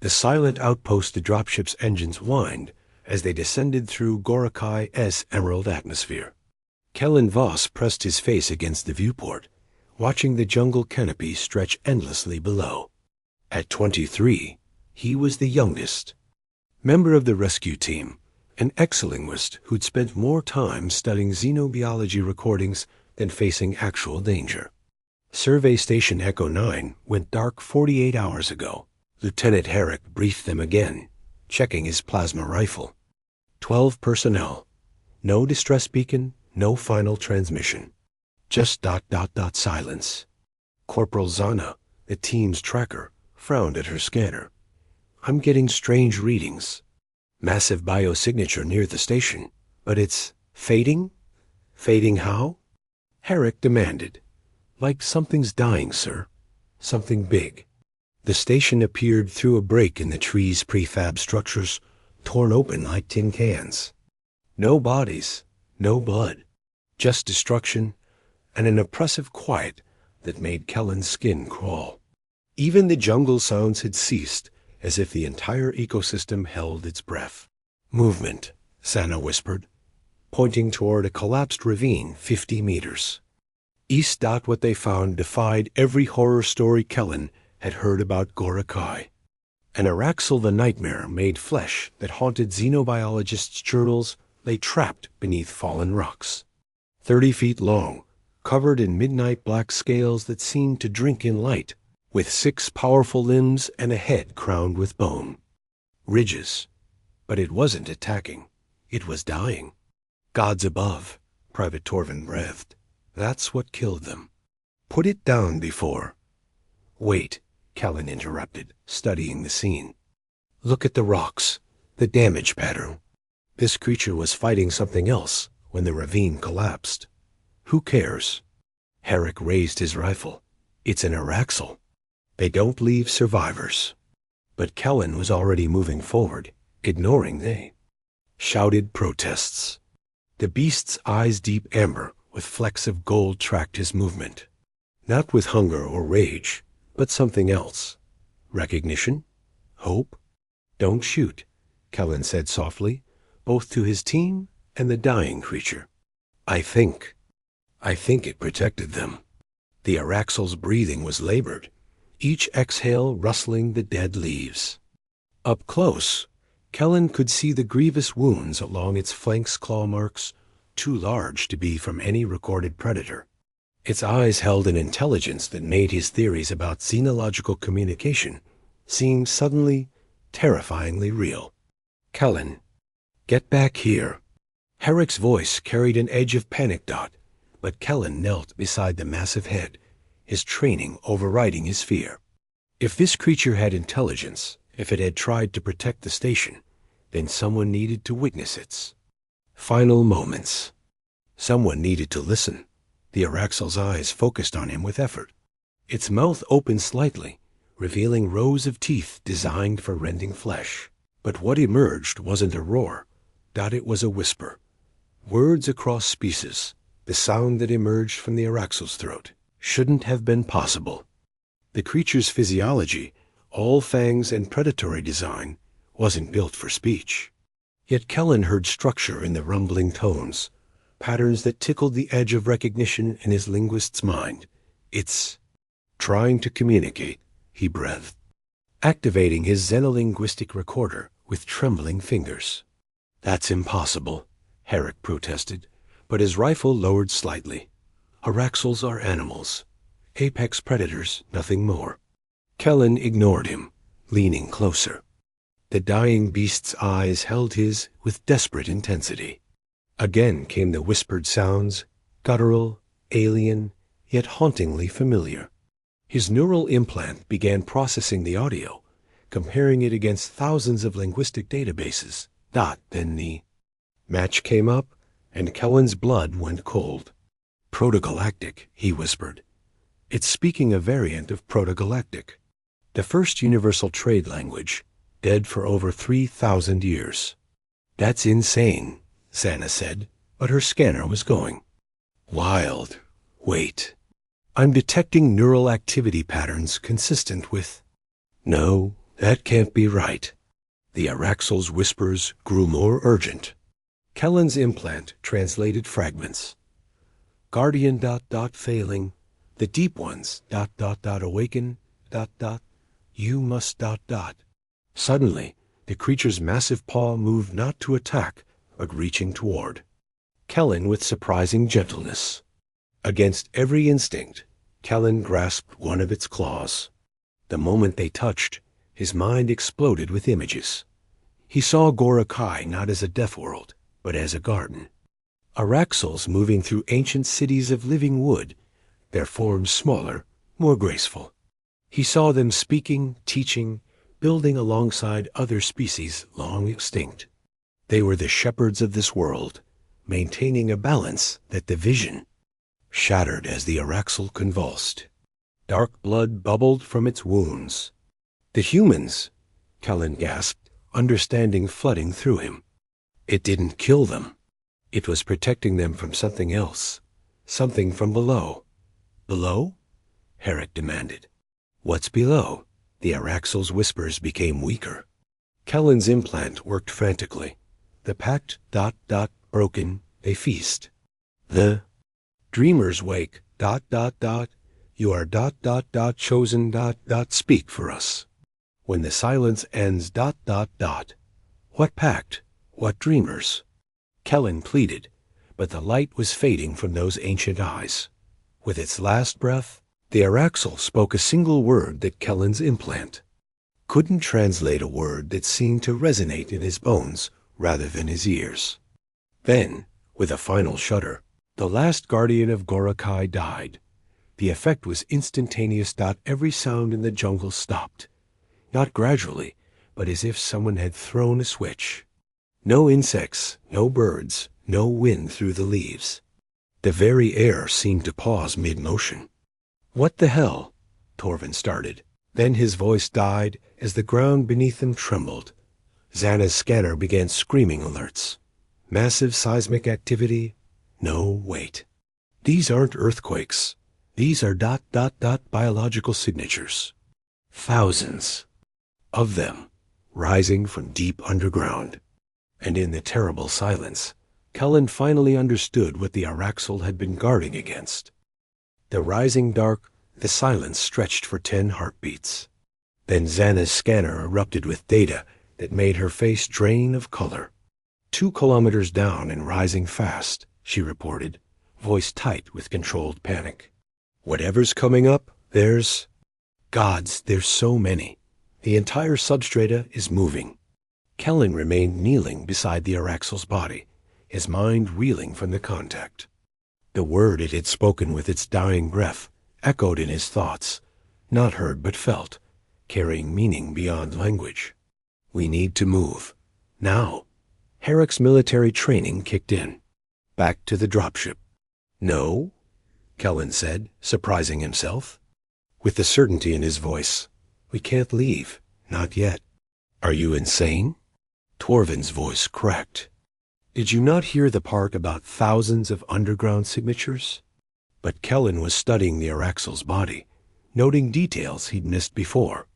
The silent outpost the dropship's engines whined as they descended through Gorokai's emerald atmosphere. Kellen Voss pressed his face against the viewport, watching the jungle canopy stretch endlessly below. At 23, he was the youngest member of the rescue team, an ex-linguist who'd spent more time studying xenobiology recordings than facing actual danger. Survey Station Echo 9 went dark 48 hours ago. Lieutenant Herrick briefed them again, checking his plasma rifle. 12 personnel. No distress beacon, no final transmission. Just ... silence. Corporal Zana, the team's tracker, frowned at her scanner. I'm getting strange readings. Massive biosignature near the station, but it's fading? Fading how? Herrick demanded. Like something's dying, sir. Something big. The station appeared through a break in the tree's prefab structures, torn open like tin cans. No bodies, no blood, just destruction and an oppressive quiet that made Kellen's skin crawl. Even the jungle sounds had ceased, as if the entire ecosystem held its breath. Movement, Sana whispered, pointing toward a collapsed ravine 50 meters. East. What they found defied every horror story Kellen had heard about Gorokai. An Araxel the nightmare made flesh that haunted xenobiologists' journals lay trapped beneath fallen rocks. 30 feet long, covered in midnight black scales that seemed to drink in light, with 6 powerful limbs and a head crowned with bone. Ridges. But it wasn't attacking. It was dying. Gods above, Private Torvin breathed. That's what killed them. Put it down before. Wait, Kellen interrupted, studying the scene. Look at the rocks, the damage pattern. This creature was fighting something else when the ravine collapsed. Who cares? Herrick raised his rifle. It's an Araxel. They don't leave survivors. But Kellen was already moving forward, ignoring they shouted protests. The beast's eyes deep amber with flecks of gold tracked his movement. Not with hunger or rage, but something else. Recognition? Hope? Don't shoot, Kellen said softly, both to his team and the dying creature. I think it protected them. The Araxel's breathing was labored, each exhale rustling the dead leaves. Up close, Kellen could see the grievous wounds along its flanks, claw marks, too large to be from any recorded predator. Its eyes held an intelligence that made his theories about xenological communication seem suddenly, terrifyingly real. Kellen, get back here. Herrick's voice carried an edge of panic. But Kellen knelt beside the massive head, his training overriding his fear. If this creature had intelligence, if it had tried to protect the station, then someone needed to witness its final moments. Someone needed to listen. The Araxel's eyes focused on him with effort. Its mouth opened slightly, revealing rows of teeth designed for rending flesh. But what emerged wasn't a roar. It was a whisper. Words across species. The sound that emerged from the Araxel's throat shouldn't have been possible. The creature's physiology, all fangs and predatory design, wasn't built for speech. Yet Kellen heard structure in the rumbling tones, patterns that tickled the edge of recognition in his linguist's mind. It's trying to communicate, he breathed, activating his xenolinguistic recorder with trembling fingers. That's impossible, Herrick protested, but his rifle lowered slightly. Araxels are animals. Apex predators, nothing more. Kellen ignored him, leaning closer. The dying beast's eyes held his with desperate intensity. Again came the whispered sounds, guttural, alien, yet hauntingly familiar. His neural implant began processing the audio, comparing it against thousands of linguistic databases. Then the match came up, and Kellen's blood went cold. Protogalactic, he whispered. It's speaking a variant of Protogalactic, the first universal trade language, dead for over 3,000 years. That's insane, Sana said, but her scanner was going. Wild. Wait. I'm detecting neural activity patterns consistent with... No, That can't be right. The Araxal's whispers grew more urgent. Kellen's implant translated fragments. Guardian ... failing. The deep ones ... awaken ... You must ... Suddenly, the creature's massive paw moved not to attack, but reaching toward. Kellen with surprising gentleness. Against every instinct, Kellen grasped one of its claws. The moment they touched, his mind exploded with images. He saw Gorokai not as a death world, but as a garden. Araxals moving through ancient cities of living wood, their forms smaller, more graceful. He saw them speaking, teaching, building alongside other species long extinct. They were the shepherds of this world, maintaining a balance that the vision shattered as the Araxal convulsed. Dark blood bubbled from its wounds. The humans, Kellen gasped, understanding flooding through him. It didn't kill them. It was protecting them from something else, something from below. Below? Herrick demanded. What's below? The Araxal's whispers became weaker. Kellen's implant worked frantically. The pact ... broken, they feast. The dreamers wake ... You are ... chosen ... speak for us. When the silence ends ... What pact? What dreamers? Kellen pleaded, but the light was fading from those ancient eyes. With its last breath, the Araxal spoke a single word that Kellen's implant couldn't translate, a word that seemed to resonate in his bones rather than his ears. Then, with a final shudder, the last guardian of Gorokai died. The effect was instantaneous. Every sound in the jungle stopped. Not gradually, but as if someone had thrown a switch. No insects, no birds, no wind through the leaves. The very air seemed to pause mid-motion. What the hell? Torvin started. Then his voice died as the ground beneath them trembled. Xana's scanner began screaming alerts. Massive seismic activity. No, wait. These aren't earthquakes. These are ... biological signatures. Thousands of them rising from deep underground. And in the terrible silence, Kellen finally understood what the Araxal had been guarding against. The rising dark, the silence stretched for 10 heartbeats. Then Xana's scanner erupted with data that made her face drain of color. 2 kilometers down and rising fast, she reported, voice tight with controlled panic. Whatever's coming up, there's... Gods, there's so many. The entire substrata is moving. Kellen remained kneeling beside the Araxal's body, his mind reeling from the contact. The word it had spoken with its dying breath echoed in his thoughts, not heard but felt, carrying meaning beyond language. We need to move. Now. Herrick's military training kicked in. Back to the dropship. No, Kellen said, surprising himself. With the certainty in his voice. We can't leave. Not yet. Are you insane? Torvin's voice cracked. Did you not hear the part about thousands of underground signatures? But Kellen was studying the Araxal's body, noting details he'd missed before.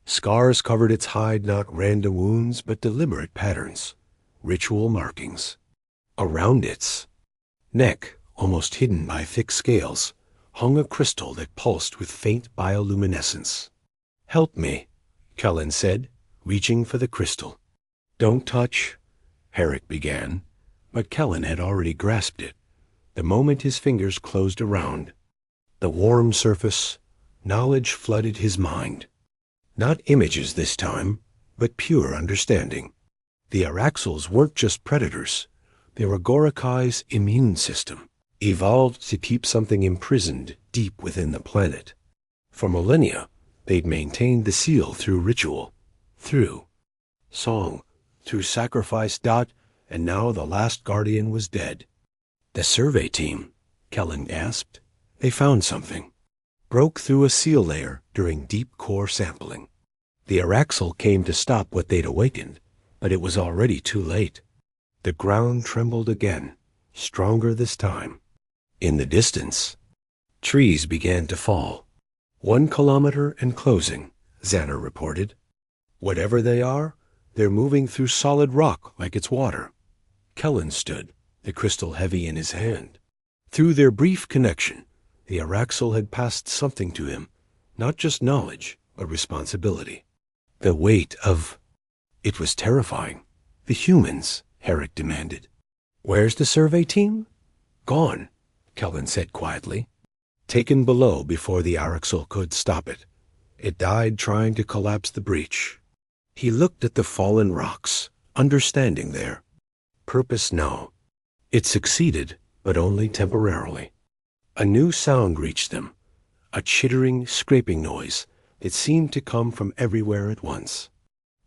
Scars covered its hide, not random wounds, but deliberate patterns, ritual markings. Around its neck, almost hidden by thick scales, hung a crystal that pulsed with faint bioluminescence. Help me, Kellen said, reaching for the crystal. Don't touch, Herrick began, but Kellen had already grasped it, the moment his fingers closed around. The warm surface, knowledge flooded his mind. Not images this time, but pure understanding. The Araxals weren't just predators. They were Gorokai's immune system, evolved to keep something imprisoned deep within the planet. For millennia, they'd maintained the seal through ritual, through song, through sacrifice. And now the last guardian was dead. The survey team, Kellen gasped. They found something. Broke through a seal layer during deep core sampling. The Araxal came to stop what they'd awakened, but it was already too late. The ground trembled again, stronger this time. In the distance, trees began to fall. 1 kilometer and closing, Xana reported. Whatever they are, they're moving through solid rock like it's water. Kellen stood, the crystal heavy in his hand. Through their brief connection, the Araxal had passed something to him, not just knowledge, but responsibility. The weight of... It was terrifying. The humans, Herrick demanded. Where's the survey team? Gone, Kellen said quietly. Taken below before the Araxal could stop it. It died trying to collapse the breach. He looked at the fallen rocks, understanding there. Purpose, no. It succeeded, but only temporarily. A new sound reached them, a chittering, scraping noise that seemed to come from everywhere at once.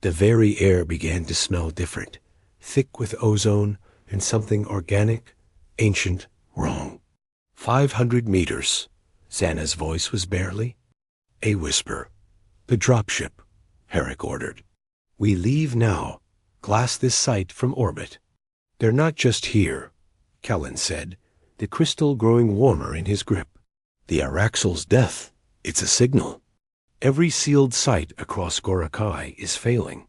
The very air began to smell different, thick with ozone and something organic, ancient, wrong. 500 meters. Xana's voice was barely a whisper. The dropship, Herrick ordered. We leave now. Glass this site from orbit. They're not just here, Kellen said, the crystal growing warmer in his grip. The Araxal's death. It's a signal. Every sealed site across Gorokai is failing.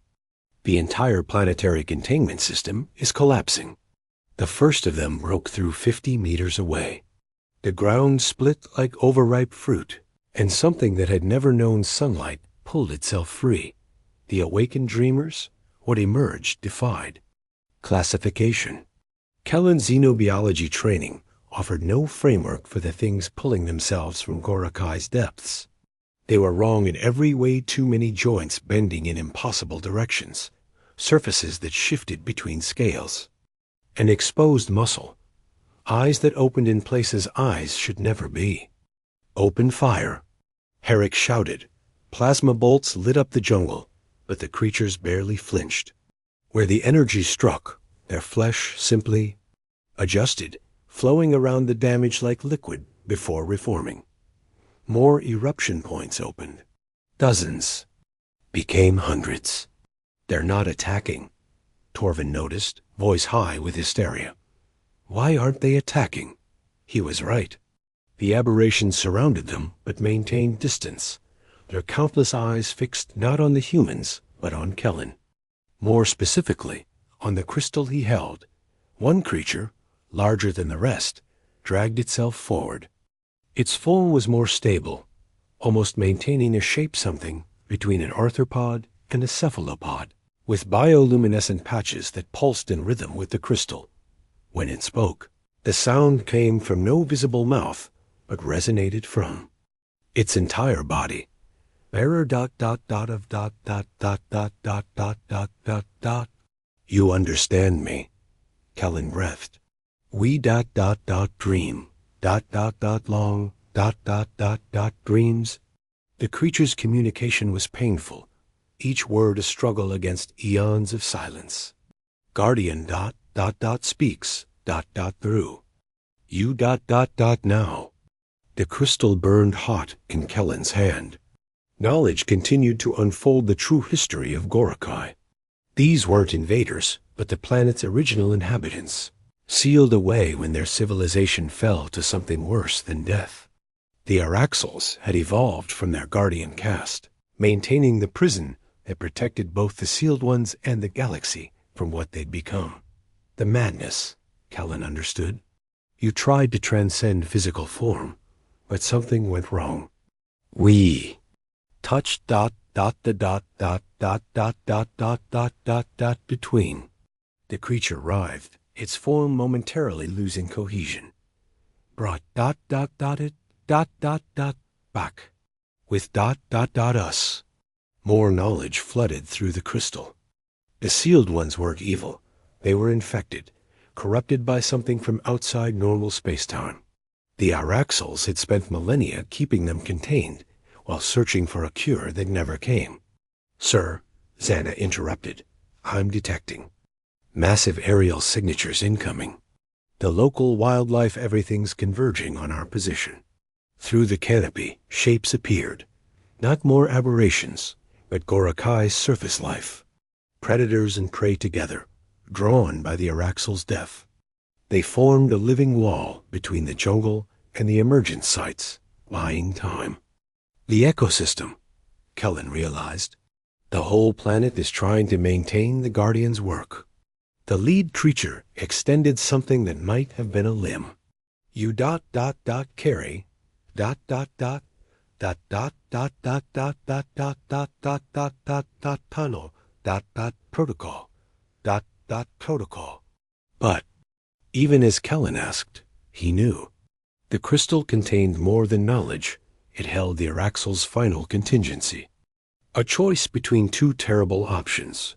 The entire planetary containment system is collapsing. The first of them broke through 50 meters away. The ground split like overripe fruit, and something that had never known sunlight pulled itself free. The awakened dreamers, what emerged, defied classification. Kellen's xenobiology training offered no framework for the things pulling themselves from Gorokai's depths. They were wrong in every way, too many joints bending in impossible directions, surfaces that shifted between scales. An exposed muscle, eyes that opened in places eyes should never be. Open fire. Herrick shouted. Plasma bolts lit up the jungle, but the creatures barely flinched. Where the energy struck, their flesh simply adjusted, flowing around the damage like liquid before reforming. More eruption points opened. Dozens. Became hundreds. They're not attacking, Torvin noticed, voice high with hysteria. Why aren't they attacking? He was right. The aberrations surrounded them, but maintained distance, their countless eyes fixed not on the humans, but on Kellen. More specifically, on the crystal he held. One creature, larger than the rest, dragged itself forward. Its form was more stable, almost maintaining a shape something between an arthropod and a cephalopod, with bioluminescent patches that pulsed in rhythm with the crystal. When it spoke, the sound came from no visible mouth, but resonated from its entire body. Bearer ... You understand me, Kellen breathed. We ... dream ... long ... dreams. The creature's communication was painful, each word a struggle against eons of silence. Guardian ... speaks ... through. You ... now. The crystal burned hot in Kellen's hand. Knowledge continued to unfold the true history of Gorokai. These weren't invaders, but the planet's original inhabitants, sealed away when their civilization fell to something worse than death. The Araxals had evolved from their guardian caste, maintaining the prison that protected both the sealed ones and the galaxy from what they'd become. The madness, Kellen understood. You tried to transcend physical form, but something went wrong. We touched ... between. The creature writhed, its form momentarily losing cohesion. Brought ... back. With ... us. More knowledge flooded through the crystal. The sealed ones weren't evil. They were infected, corrupted by something from outside normal spacetime. The Araxals had spent millennia keeping them contained, while searching for a cure that never came. Sir, Xana interrupted, I'm detecting massive aerial signatures incoming. The local wildlife everything's converging on our position. Through the canopy, shapes appeared. Not more aberrations, but Gorokai's surface life. Predators and prey together, drawn by the Araxal's death. They formed a living wall between the jungle and the emergent sites, buying time. The ecosystem, Kellen realized. The whole planet is trying to maintain the Guardian's work. The lead creature extended something that might have been a limb. You carry tunnel protocol protocol. But even as Kellen asked, he knew. The crystal contained more than knowledge. It held the Araxal's final contingency. A choice between two terrible options: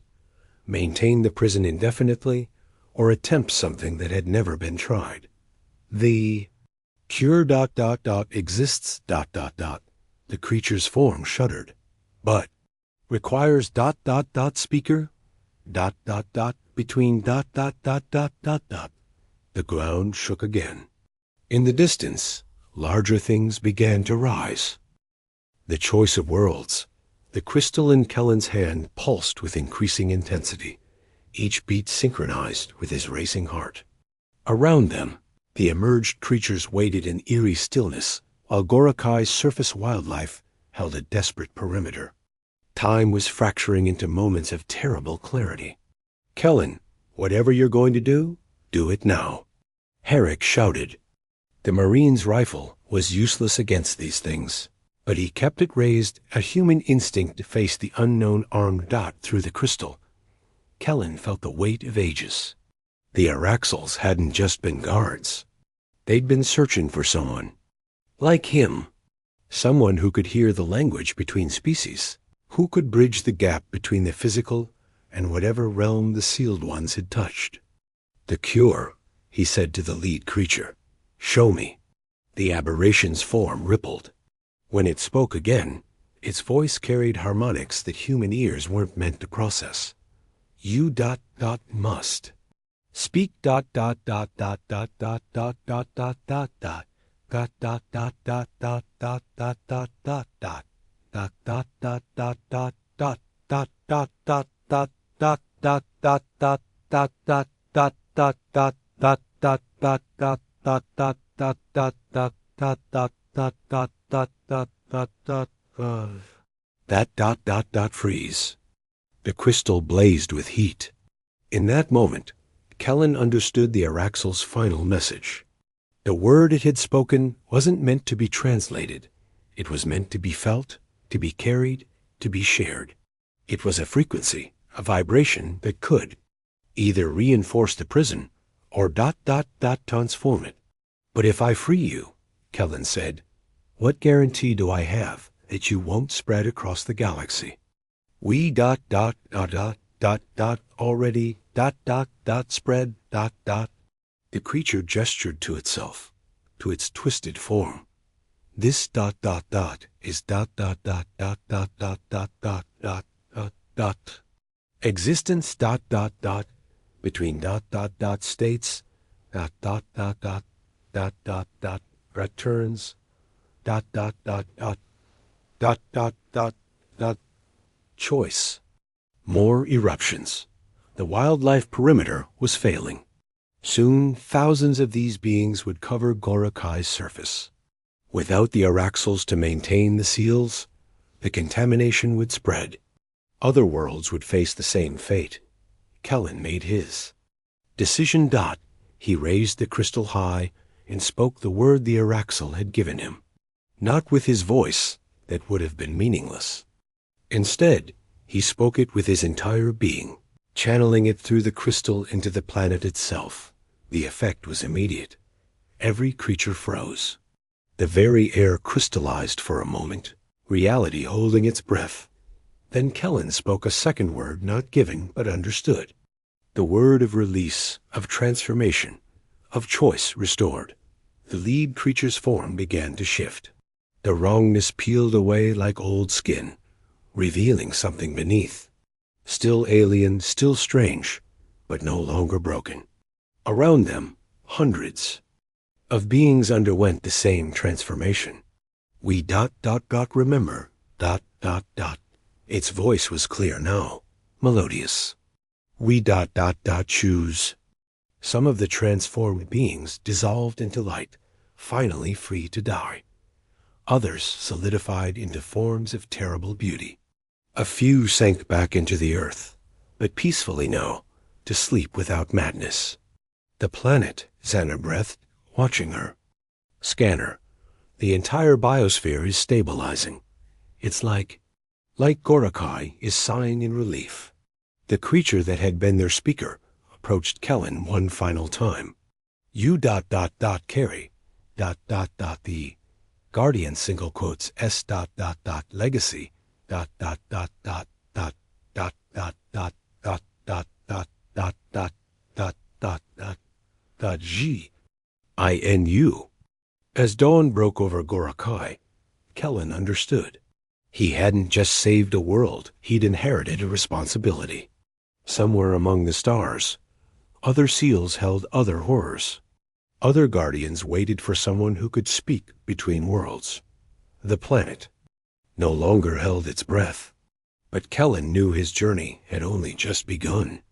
maintain the prison indefinitely or attempt something that had never been tried. The cure exists the creature's form shuddered. But requires speaker between The ground shook again. In the distance, larger things began to rise. The choice of worlds. The crystal in Kellen's hand pulsed with increasing intensity, each beat synchronized with his racing heart. Around them, the emerged creatures waited in eerie stillness, while Gorokai's surface wildlife held a desperate perimeter. Time was fracturing into moments of terrible clarity. Kellen, whatever you're going to do it now. Herrick shouted. The Marine's rifle was useless against these things, but he kept it raised, a human instinct to face the unknown armed dot through the crystal. Kellen felt the weight of ages. The Araxals hadn't just been guards. They'd been searching for someone like him, someone who could hear the language between species, who could bridge the gap between the physical and whatever realm the sealed ones had touched. The cure, he said to the lead creature. Show me. The aberration's form rippled. When it spoke again, its voice carried harmonics that human ears weren't meant to process. You must. Speak freeze. The crystal blazed with heat. In that moment, Kellen understood the Araxal's final message. The word it had spoken wasn't meant to be translated. It was meant to be felt, to be carried, to be shared. It was a frequency, vibration that could either reinforce the prison or transform it. But if I free you, Kellen said, what guarantee do I have that you won't spread across the galaxy? We already spread The creature gestured to itself, to its twisted form. This is existence between states returns choice. More eruptions. The wildlife perimeter was failing. Soon thousands of these beings would cover Gorokai's surface. Without the Araxals to maintain the seals, the contamination would spread. Other worlds would face the same fate. Kellen made his decision. He raised the crystal high and spoke the word the Araxal had given him. Not with his voice, that would have been meaningless. Instead, he spoke it with his entire being, channeling it through the crystal into the planet itself. The effect was immediate. Every creature froze. The very air crystallized for a moment, reality holding its breath. Then Kellen spoke a second word not given but understood. The word of release, of transformation, of choice restored. The lead creature's form began to shift. The wrongness peeled away like old skin, revealing something beneath. Still alien, still strange, but no longer broken. Around them, hundreds of beings underwent the same transformation. We remember. Its voice was clear now, melodious. We choose. Some of the transformed beings dissolved into light, finally free to die. Others solidified into forms of terrible beauty. A few sank back into the earth, but peacefully now, to sleep without madness. The planet, Xana breathed, watching her. Scanner. The entire biosphere is stabilizing. It's like Gorokai is sighing in relief. The creature that had been their speaker approached Kellen one final time. You ... carry ... the Guardian single quotes S ... legacy ... G. INU. As dawn broke over Gorokai, Kellen understood. He hadn't just saved a world, he'd inherited a responsibility. Somewhere among the stars, other seals held other horrors. Other guardians waited for someone who could speak between worlds. The planet no longer held its breath. But Kellen knew his journey had only just begun.